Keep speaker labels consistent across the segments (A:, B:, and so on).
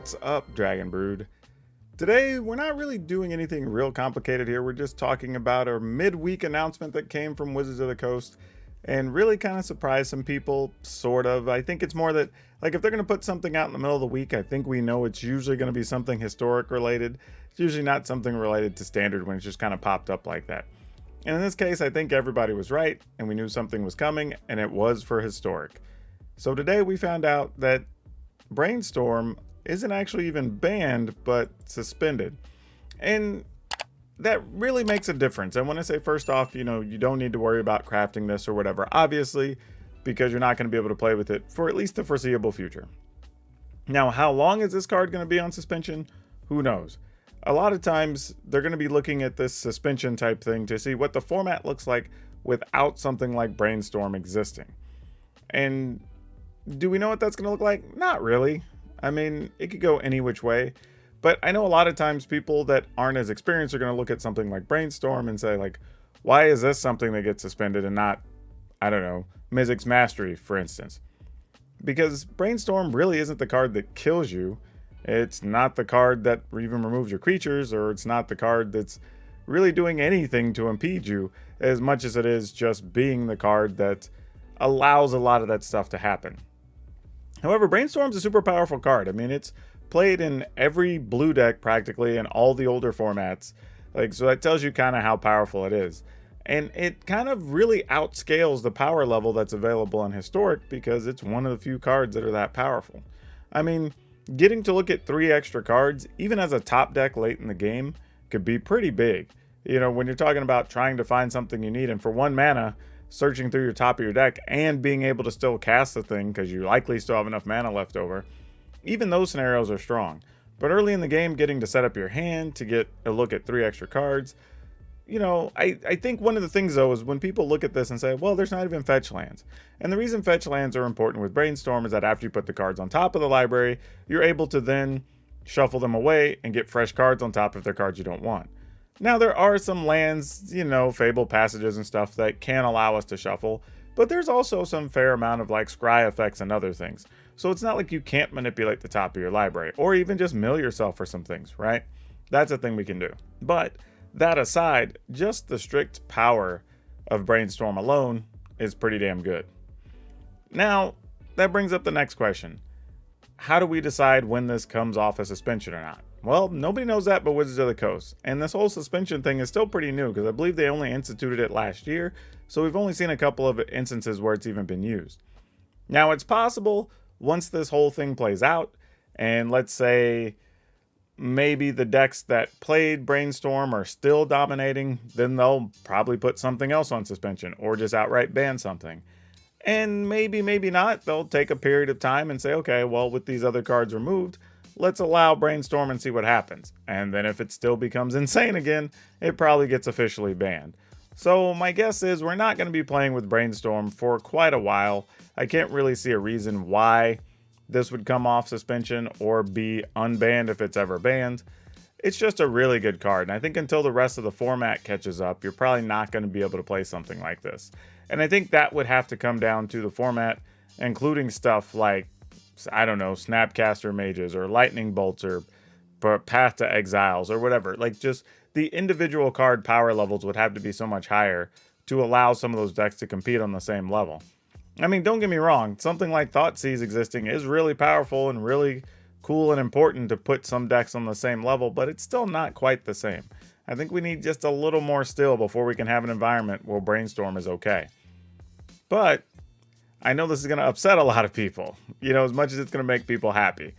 A: What's up, Dragon Brood? Today, we're not really doing anything real complicated here. We're just talking about our midweek announcement that came from Wizards of the Coast and really kind of surprised some people, sort of. I think it's more that, like, if they're going to put something out in the middle of the week, I think we know it's usually going to be something historic related. It's usually not something related to standard when it's just kind of popped up like that. And in this case, I think everybody was right, and we knew something was coming, and it was for historic. So today we found out that Brainstorm isn't actually even banned, but suspended. And that really makes a difference. And when I say first off, you don't need to worry about crafting this or whatever, obviously, because you're not going to be able to play with it for at least the foreseeable future. Now, how long is this card going to be on suspension? Who knows? A lot of times they're going to be looking at this suspension type thing to see what the format looks like without something like Brainstorm existing. And do we know what that's going to look like? Not really. I mean, it could go any which way, but I know a lot of times people that aren't as experienced are going to look at something like Brainstorm and say, like, why is this something that gets suspended and not, I don't know, Mizzix's Mastery, for instance? Because Brainstorm really isn't the card that kills you. It's not the card that even removes your creatures, or it's not the card that's really doing anything to impede you, as much as it is just being the card that allows a lot of that stuff to happen. However, Brainstorm's a super powerful card. I mean, it's played in every blue deck practically in all the older formats. So that tells you kind of how powerful it is. And it kind of really outscales the power level that's available in Historic because it's one of the few cards that are that powerful. I mean, getting to look at 3 extra cards, even as a top deck late in the game, could be pretty big. When you're talking about trying to find something you need, and for 1 mana, searching through your top of your deck and being able to still cast the thing because you likely still have enough mana left over, even those scenarios are strong. But early in the game, getting to set up your hand to get a look at 3 extra cards, I think one of the things though is when people look at this and say, well, there's not even fetch lands. And the reason fetch lands are important with Brainstorm is that after you put the cards on top of the library, you're able to then shuffle them away and get fresh cards on top if they're cards you don't want. Now, there are some lands, Fable Passages and stuff that can allow us to shuffle, but there's also some fair amount of like scry effects and other things. So it's not like you can't manipulate the top of your library, or even just mill yourself for some things, right? That's a thing we can do. But that aside, just the strict power of Brainstorm alone is pretty damn good. Now, that brings up the next question. How do we decide when this comes off a suspension or not? Well, nobody knows that but Wizards of the Coast. And this whole suspension thing is still pretty new because I believe they only instituted it last year. So we've only seen a couple of instances where it's even been used. Now, it's possible once this whole thing plays out, and let's say maybe the decks that played Brainstorm are still dominating, then they'll probably put something else on suspension or just outright ban something. And maybe not, they'll take a period of time and say, okay, well, with these other cards removed, let's allow Brainstorm and see what happens. And then if it still becomes insane again, it probably gets officially banned. So my guess is we're not going to be playing with Brainstorm for quite a while. I can't really see a reason why this would come off suspension or be unbanned if it's ever banned. It's just a really good card. And I think until the rest of the format catches up, you're probably not going to be able to play something like this. And I think that would have to come down to the format, including stuff like, I don't know, Snapcaster Mages or Lightning Bolts or Path to Exiles or whatever. Like, just the individual card power levels would have to be so much higher to allow some of those decks to compete on the same level. I mean, don't get me wrong, something like Thoughtseize existing is really powerful and really cool and important to put some decks on the same level, but it's still not quite the same. I think we need just a little more still before we can have an environment where Brainstorm is okay. But I know this is going to upset a lot of people, as much as it's going to make people happy.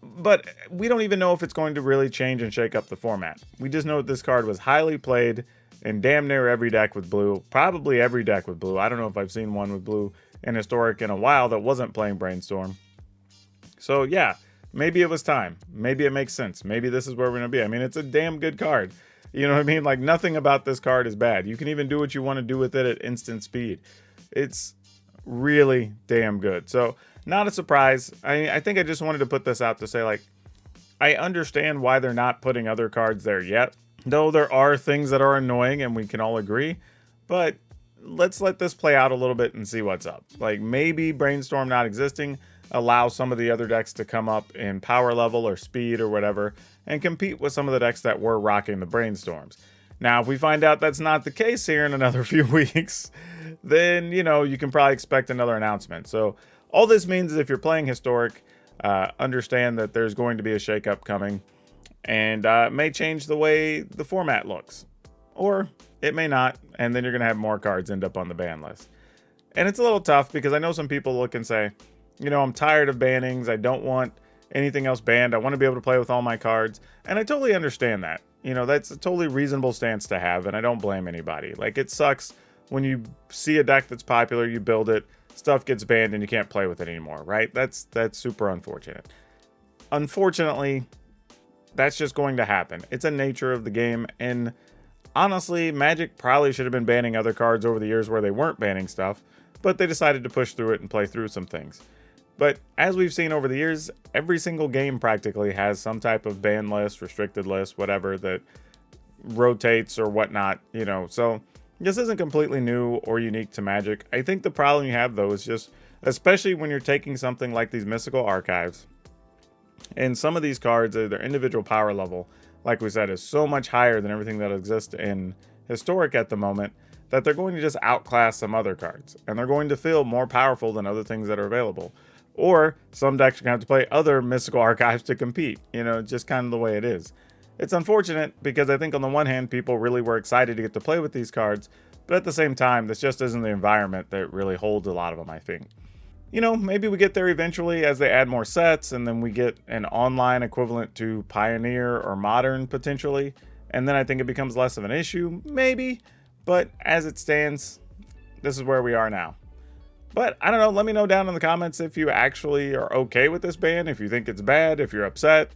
A: But we don't even know if it's going to really change and shake up the format. We just know that this card was highly played in damn near every deck with blue, probably every deck with blue. I don't know if I've seen one with blue in Historic in a while that wasn't playing Brainstorm. So yeah, maybe it was time. Maybe it makes sense. Maybe this is where we're going to be. I mean, it's a damn good card. You know what I mean? Like, nothing about this card is bad. You can even do what you want to do with it at instant speed. It's really damn good. So not a surprise. I think I just wanted to put this out to say, like, I understand why they're not putting other cards there yet, though there are things that are annoying and we can all agree, but let's let this play out a little bit and see what's up. Like, maybe Brainstorm not existing allow some of the other decks to come up in power level or speed or whatever and compete with some of the decks that were rocking the Brainstorms. Now, if we find out that's not the case here in another few weeks, then, you know, you can probably expect another announcement. So all this means is if you're playing Historic, understand that there's going to be a shakeup coming, and it may change the way the format looks. Or it may not, and then you're going to have more cards end up on the ban list. And it's a little tough because I know some people look and say, you know, I'm tired of bannings. I don't want anything else banned. I want to be able to play with all my cards. And I totally understand that. You know, that's a totally reasonable stance to have, and I don't blame anybody. Like, it sucks when you see a deck that's popular, you build it, stuff gets banned, and you can't play with it anymore, right? That's super unfortunate. Unfortunately, that's just going to happen. It's a nature of the game, and honestly, Magic probably should have been banning other cards over the years where they weren't banning stuff, but they decided to push through it and play through some things. But as we've seen over the years, every single game practically has some type of ban list, restricted list, whatever, that rotates or whatnot, you know. So this isn't completely new or unique to Magic. I think the problem you have, though, is just, especially when you're taking something like these mystical archives, and some of these cards, their individual power level, like we said, is so much higher than everything that exists in Historic at the moment, that they're going to just outclass some other cards, and they're going to feel more powerful than other things that are available. Or some decks are going to have to play other mystical archives to compete, you know, just kind of the way it is. It's unfortunate because I think on the one hand, people really were excited to get to play with these cards, but at the same time, this just isn't the environment that really holds a lot of them, I think. You know, maybe we get there eventually as they add more sets, and then we get an online equivalent to Pioneer or Modern potentially, and then I think it becomes less of an issue, maybe, but as it stands, this is where we are now. But I don't know, let me know down in the comments if you actually are okay with this ban, if you think it's bad, if you're upset,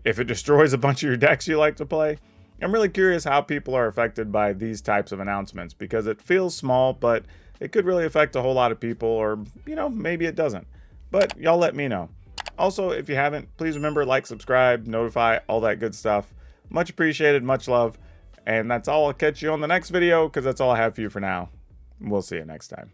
A: if it destroys a bunch of your decks you like to play. I'm really curious how people are affected by these types of announcements, because it feels small, but it could really affect a whole lot of people, or, you know, maybe it doesn't. But y'all let me know. Also, if you haven't, please remember, like, subscribe, notify, all that good stuff. Much appreciated, much love. And that's all. I'll catch you on the next video, because that's all I have for you for now. We'll see you next time.